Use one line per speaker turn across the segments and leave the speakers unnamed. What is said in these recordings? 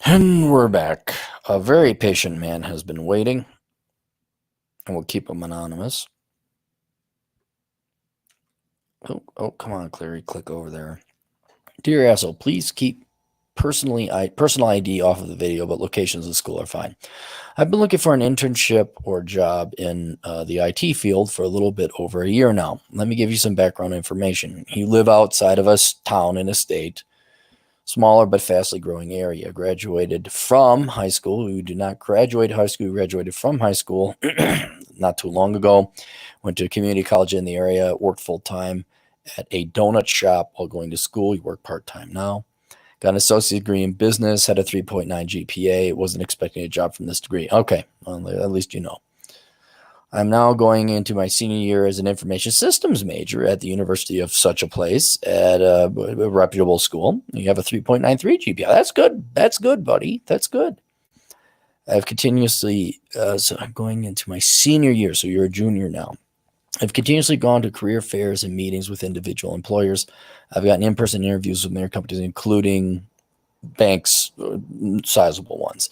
And we're back. A very patient man has been waiting, and we'll keep him anonymous. Oh, come on, Clary, click over there. Dear asshole, please keep personal ID off of the video, but locations of school are fine. I've been looking for an internship or job in the IT field for a little bit over a year now. Let me give you some background information. You live outside of a town in a state, smaller but fastly growing area. Graduated from high school. We did not graduate high school. We graduated from high school not too long ago. Went to a community college in the area. Worked full time at a donut shop while going to school. We work part time now. Got an associate degree in business. Had a 3.9 GPA. Wasn't expecting a job from this degree. Okay, well, at least you know. I'm now going into my senior year as an information systems major at the university of such a place at a reputable school. You have a 3.93 GPA. That's good. That's good, buddy. That's good. I've continuously, so I'm going into my senior year. So you're a junior now. I've continuously gone to career fairs and meetings with individual employers. I've gotten in-person interviews with major companies, including banks, sizable ones.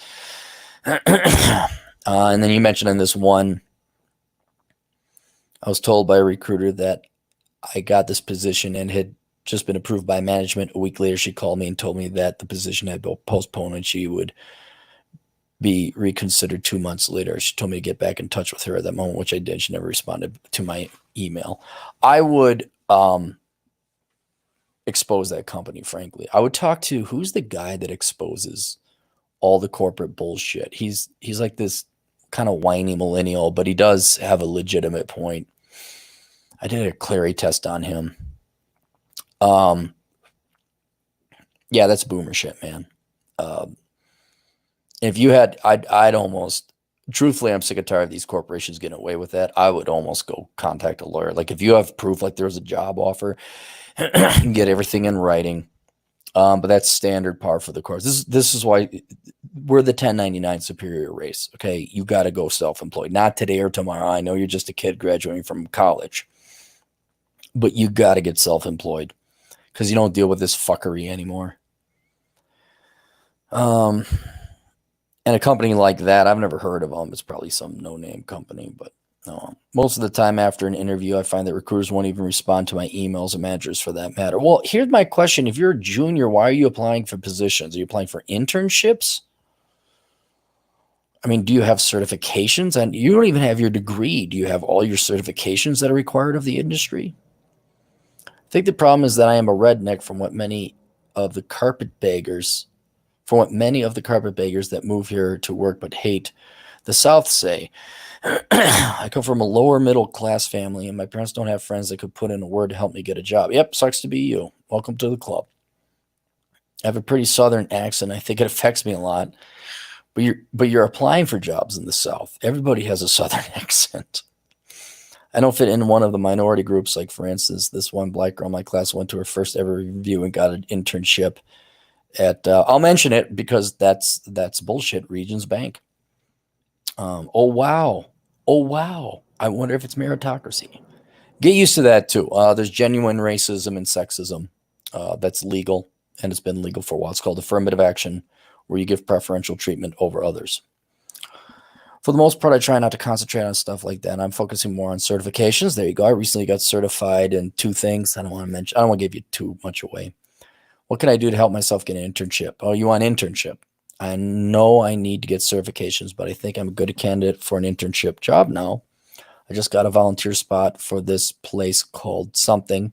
And then you mentioned in this one, I was told by a recruiter that I got this position and had just been approved by management. A week later, she called me and told me that the position had been postponed and she would be reconsidered 2 months later. She told me to get back in touch with her at that moment, which I did. She never responded to my email. I would expose that company, frankly. I would talk to, who's the guy that exposes all the corporate bullshit? He's like this kind of whiny millennial, but he does have a legitimate point. I did a Clary test on him. Yeah, that's boomer shit, man. If you had, I'd almost, truthfully, I'm sick and tired of these corporations getting away with that. I would almost go contact a lawyer. Like if you have proof, like there was a job offer, get everything in writing. But that's standard par for the course. This is why we're the 1099 superior race. Okay, you got to go self-employed. Not today or tomorrow. I know you're just a kid graduating from college, but you got to get self-employed because you don't deal with this fuckery anymore. And a company like that, I've never heard of them. It's probably some no-name company, but no. Most of the time after an interview, I find that recruiters won't even respond to my emails, or managers for that matter. Well, here's my question. If you're a junior, why are you applying for positions? Are you applying for internships? I mean, do you have certifications? And you don't even have your degree. Do you have all your certifications that are required of the industry? I think the problem is that I am a redneck from what many of the carpetbaggers that move here to work but hate the South say. I come from a lower middle class family, and my parents don't have friends that could put in a word to help me get a job. Yep, sucks to be you. Welcome to the club. I have a pretty southern accent. I think it affects me a lot. But you're applying for jobs in the South. Everybody has a southern accent. I don't fit in one of the minority groups. Like, for instance, this one black girl in my class went to her first ever review and got an internship at, I'll mention it because that's bullshit, Regions Bank. Oh, wow. Oh, wow. I wonder if it's meritocracy. Get used to that, too. There's genuine racism and sexism that's legal, and it's been legal for a while. It's called affirmative action, where you give preferential treatment over others. For the most part, I try not to concentrate on stuff like that. I'm focusing more on certifications. There you go. I recently got certified in 2 things. I don't want to give you too much away. What can I do to help myself get an internship? Oh, you want an internship? I know I need to get certifications, but I think I'm a good candidate for an internship job now. I just got a volunteer spot for this place called Something,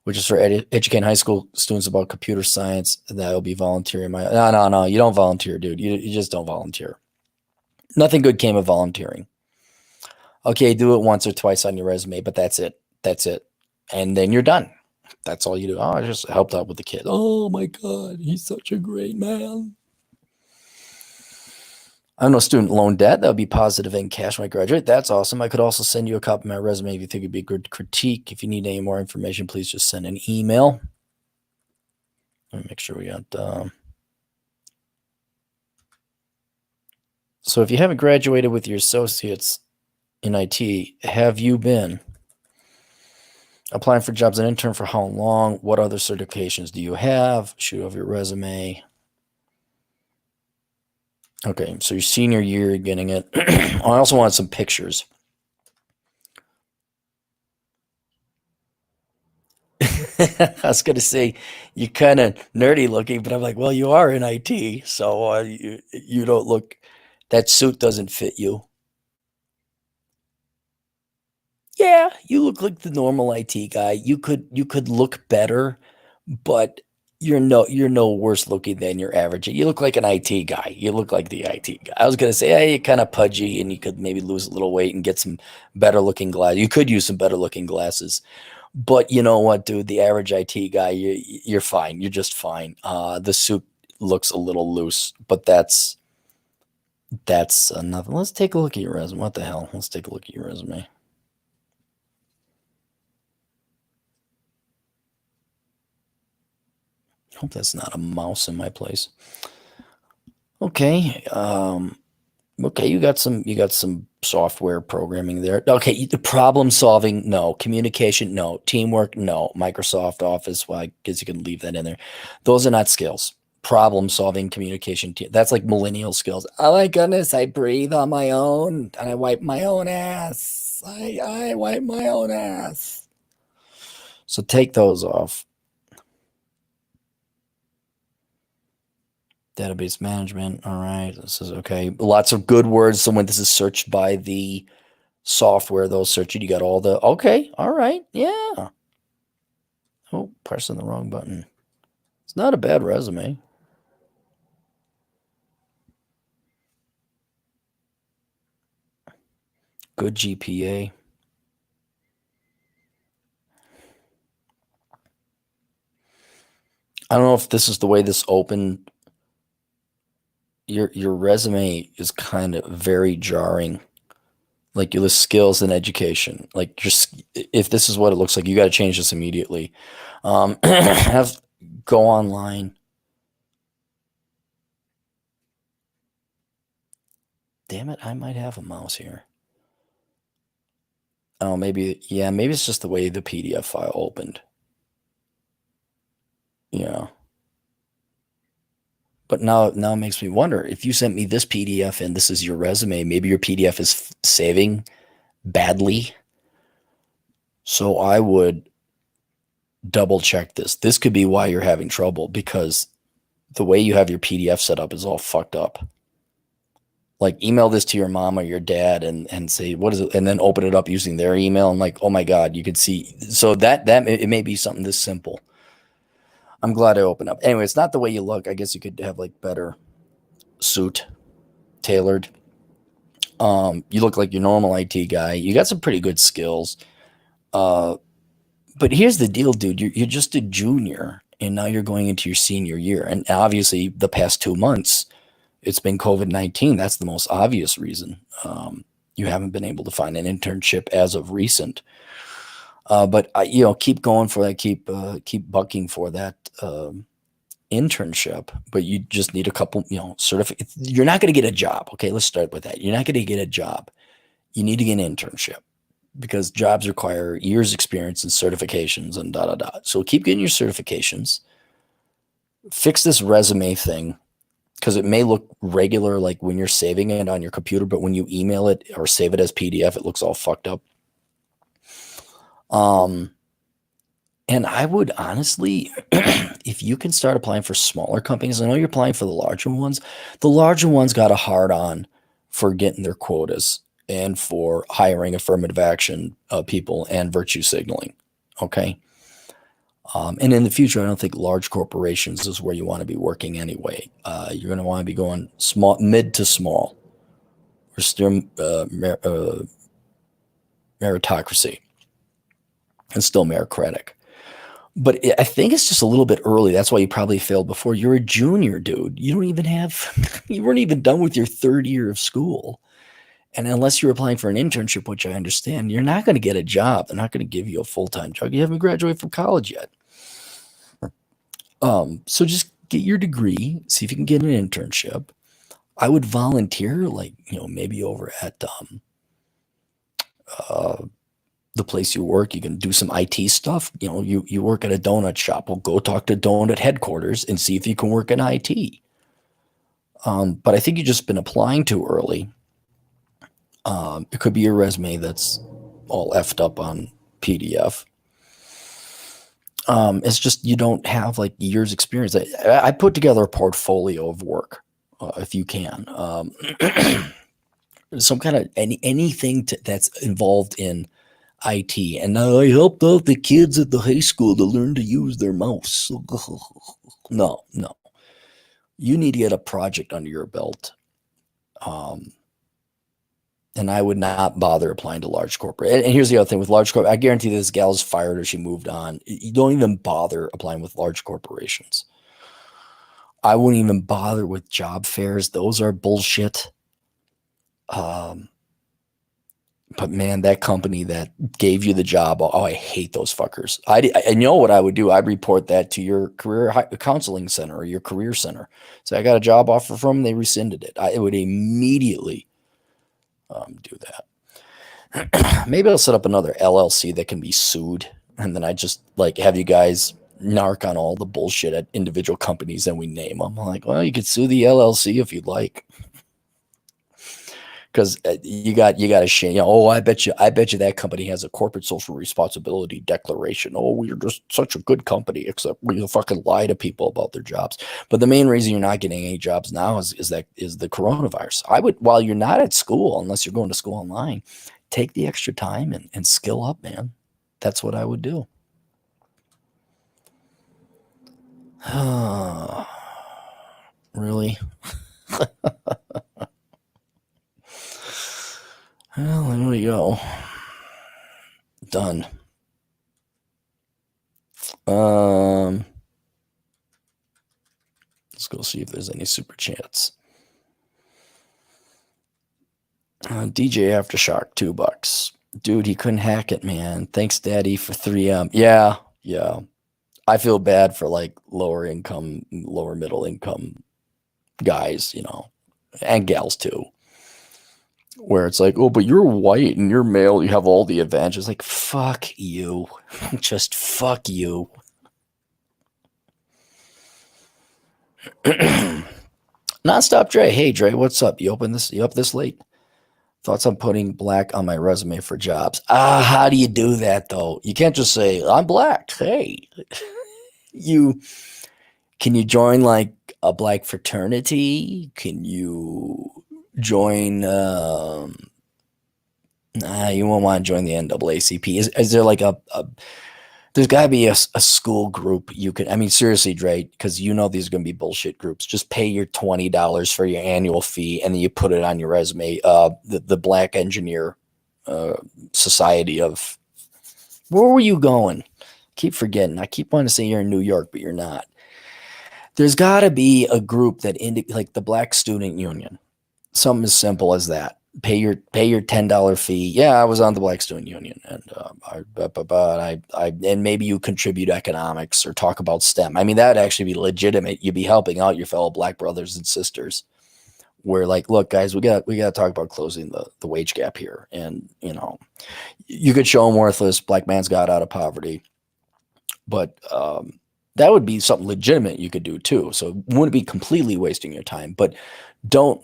which is for educating high school students about computer science. That will be volunteering. No, you don't volunteer, dude. You just don't volunteer. Nothing good came of volunteering. Okay, do it once or twice on your resume, but that's it. That's it. And then you're done. That's all you do. Oh, I just helped out with the kid. Oh my God, he's such a great man. I have no student loan debt. That would be positive in cash when I graduate. That's awesome. I could also send you a copy of my resume if you think it'd be a good critique. If you need any more information, please just send an email. Let me make sure we got... So if you haven't graduated with your associates in IT, have you been applying for jobs? An intern for how long? What other certifications do you have? Shoot over your resume. Okay, so your senior year, you're getting it. I also wanted some pictures. I was gonna say you kind of nerdy looking, but I'm like, well, you are in IT, so you don't look. That suit doesn't fit you. Yeah, you look like the normal IT guy. You could look better, but you're no worse looking than your average. You look like an IT guy. You look like the IT guy. I was gonna say, hey, you're kind of pudgy, and you could maybe lose a little weight and get some better looking glasses. You could use some better looking glasses. But you know what, dude? The average IT guy, you're fine. You're just fine. The suit looks a little loose, but that's nothing. Let's take a look at your resume. What the hell? Let's take a look at your resume. Hope that's not a mouse in my place. Okay. Okay, you got some software programming there. Okay, the problem solving, no. Communication, no. Teamwork, no. Microsoft Office, well, I guess you can leave that in there. Those are not skills. Problem solving, communication, that's like millennial skills. Oh my goodness, I breathe on my own and I wipe my own ass. I wipe my own ass. So take those off. Database management. All right. This is okay. Lots of good words. So when this is searched by the software, they'll search it. You got all the, okay. All right. Yeah. Oh, pressing the wrong button. It's not a bad resume. Good GPA. I don't know if this is the way this opened. Your resume is kind of very jarring. Like you list skills and education. Like just if this is what it looks like, you got to change this immediately. Have go online. Damn it, I might have a mouse here. Oh, maybe yeah, maybe it's just the way the PDF file opened. Yeah. But now it makes me wonder if you sent me this PDF and this is your resume, maybe your PDF is saving badly. So I would double check this. This could be why you're having trouble because the way you have your PDF set up is all fucked up. Like email this to your mom or your dad and say what is it, and then open it up using their email and like, oh my god, you could see. So that it may be something this simple. I'm glad I opened up. Anyway, it's not the way you look. I guess you could have like better suit tailored. You look like your normal IT guy. You got some pretty good skills. Uh, but here's the deal, dude. You're just a junior, and now you're going into your senior year. And obviously, the past 2 months, it's been COVID-19. That's the most obvious reason. You haven't been able to find an internship as of recent. But keep going for that. Keep bucking for that internship. But you just need a couple, certificate. You're not going to get a job. Okay, let's start with that. You're not going to get a job. You need to get an internship because jobs require years experience and certifications and da da da. So keep getting your certifications. Fix this resume thing because it may look regular like when you're saving it on your computer, but when you email it or save it as PDF, it looks all fucked up. Um, and I would honestly, if you can start applying for smaller companies, I know you're applying for the larger ones. The larger ones got a hard on for getting their quotas and for hiring affirmative action people and virtue signaling. Okay. And in the future, I don't think large corporations is where you want to be working anyway. You're going to want to be going small, mid to small. We're still meritocracy and still meritocratic. But I think it's just a little bit early. That's why you probably failed before. You're a junior, dude. You don't even have, you weren't even done with your third year of school. And unless you're applying for an internship, which I understand, you're not going to get a job. They're not going to give you a full-time job. You haven't graduated from college yet. So just get your degree, see if you can get an internship. I would volunteer, like, maybe over at uh, the place you work. You can do some IT stuff. You work at a donut shop. Well, go talk to donut headquarters and see if you can work in IT. But I think you've just been applying too early. It could be your resume that's all effed up on PDF. It's just you don't have like years experience. I put together a portfolio of work, if you can. Some kind of anything that's involved in IT. And I helped out the kids at the high school to learn to use their mouse. No, no. You need to get a project under your belt. And I would not bother applying to large corporate. And here's the other thing with large corporate, I guarantee this gal's fired or she moved on. You don't even bother applying with large corporations. I wouldn't even bother with job fairs. Those are bullshit. But man, that company that gave you the job, oh, I hate those fuckers. And you know what I would do? I'd report that to your career counseling center or your career center. So I got a job offer from them. They rescinded it. I would immediately do that. Maybe I'll set up another LLC that can be sued. And then I just like have you guys narc on all the bullshit at individual companies and we name them. I'm like, well, you could sue the LLC if you'd like. Because you got a shame. You know, oh, I bet you that company has a corporate social responsibility declaration. Oh, we're just such a good company, except we fucking lie to people about their jobs. But the main reason you're not getting any jobs now is the coronavirus. I would, while you're not at school, unless you're going to school online, take the extra time and skill up, man. That's what I would do. Really? Well, there we go. Done. Let's go see if there's any super chats. DJ Aftershock, $2. Dude, he couldn't hack it, man. Thanks, Daddy, for 3M. Yeah. I feel bad for like lower middle income guys, you know, and gals too. Where it's like, oh, but you're white and you're male, you have all the advantages. Like, fuck you. Just fuck you. Nonstop Dre. Hey Dre, what's up? You up this late? Thoughts on putting black on my resume for jobs. How do you do that though? You can't just say, I'm black. Hey. Can you join like a black fraternity? Can you join you won't want to join the NAACP. Is there like a there's got to be a school group you can, I mean, seriously, Dre, because you know these are going to be bullshit groups. Just pay your $20 for your annual fee and then you put it on your resume. The Black Engineer Society of, where were you going? Keep forgetting. I keep wanting to say you're in New York, but you're not. There's got to be a group that like the Black Student Union. Something as simple as that. Pay your $10 fee. Yeah, I was on the Black Student Union, and and maybe you contribute economics or talk about STEM. I mean, that would actually be legitimate. You'd be helping out your fellow Black brothers and sisters. Where like, look, guys, we got to talk about closing the wage gap here, and you know, you could show them worthless. Black man's got out of poverty, but that would be something legitimate you could do too. So it wouldn't be completely wasting your time, but don't.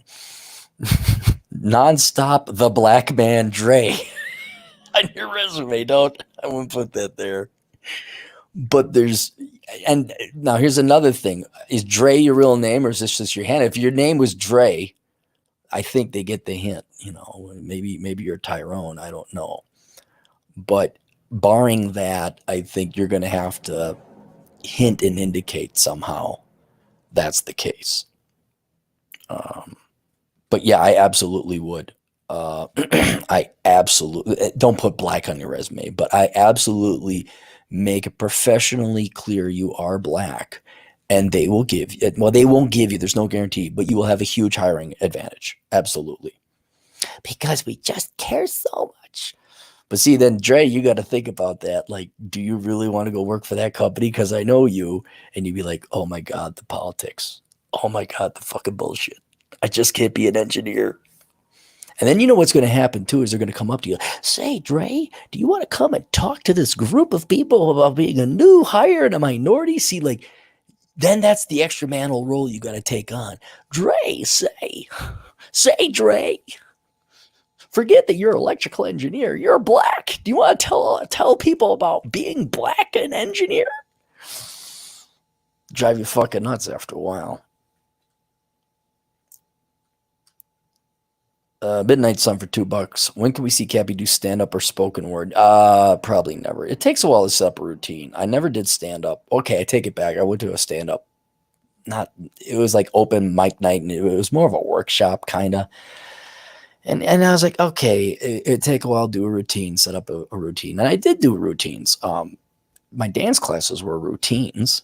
Nonstop the black man Dre on your resume. I wouldn't put that there. But and now here's another thing. Is Dre your real name or is this just your handle? If your name was Dre, I think they get the hint, you know, maybe you're Tyrone. I don't know. But barring that, I think you're going to have to hint and indicate somehow that's the case. But yeah, I absolutely would. I absolutely don't put black on your resume, but I absolutely make it professionally clear you are black, and they will give you. Well, they won't give you. There's no guarantee, but you will have a huge hiring advantage. Absolutely, because we just care so much. But see, then Dre, you got to think about that. Like, do you really want to go work for that company? Because I know you, and you'd be like, oh my god, the politics. Oh my god, the fucking bullshit. I just can't be an engineer. And then you know what's going to happen too is they're going to come up to you. Say, Dre, do you want to come and talk to this group of people about being a new hire in a minority? See, like then that's the extra manhole role you got to take on. Dre, say, Dre, forget that you're an electrical engineer. You're black. Do you want to tell people about being black and engineer? Drive you fucking nuts after a while. Midnight Sun for $2. When can we see Cappy do stand up or spoken word? Probably never. It takes a while to set up a routine. I never did stand up. Okay, I take it back. I went to a stand up. It was like open mic night, and it was more of a workshop kind of. And I was like, okay, it'd take a while to do a routine, set up a routine. And I did do routines. My dance classes were routines.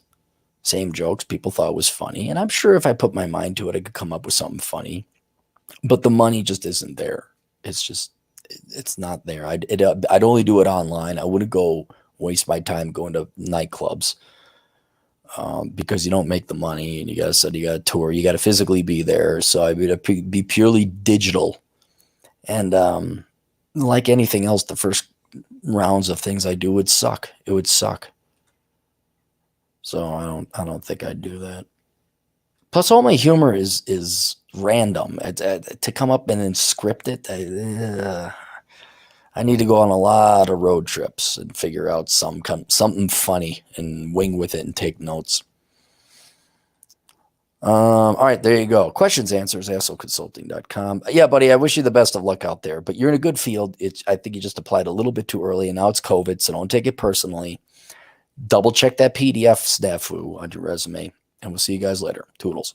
Same jokes. People thought it was funny. And I'm sure if I put my mind to it, I could come up with something funny. But the money just isn't there. It's not there. I'd only do it online. I wouldn't go waste my time going to nightclubs because you don't make the money, and you got to tour. You got to physically be there. So I would be purely digital. And like anything else, the first rounds of things I do would suck. It would suck. So I don't think I'd do that. Plus, all my humor is random. To come up and then script it, I need to go on a lot of road trips and figure out something funny and wing with it and take notes. All right, there you go. Questions, answers, assholeconsulting.com. Yeah, buddy, I wish you the best of luck out there, but you're in a good field. I think you just applied a little bit too early, and now it's COVID, so don't take it personally. Double check that PDF snafu on your resume, and we'll see you guys later. Toodles.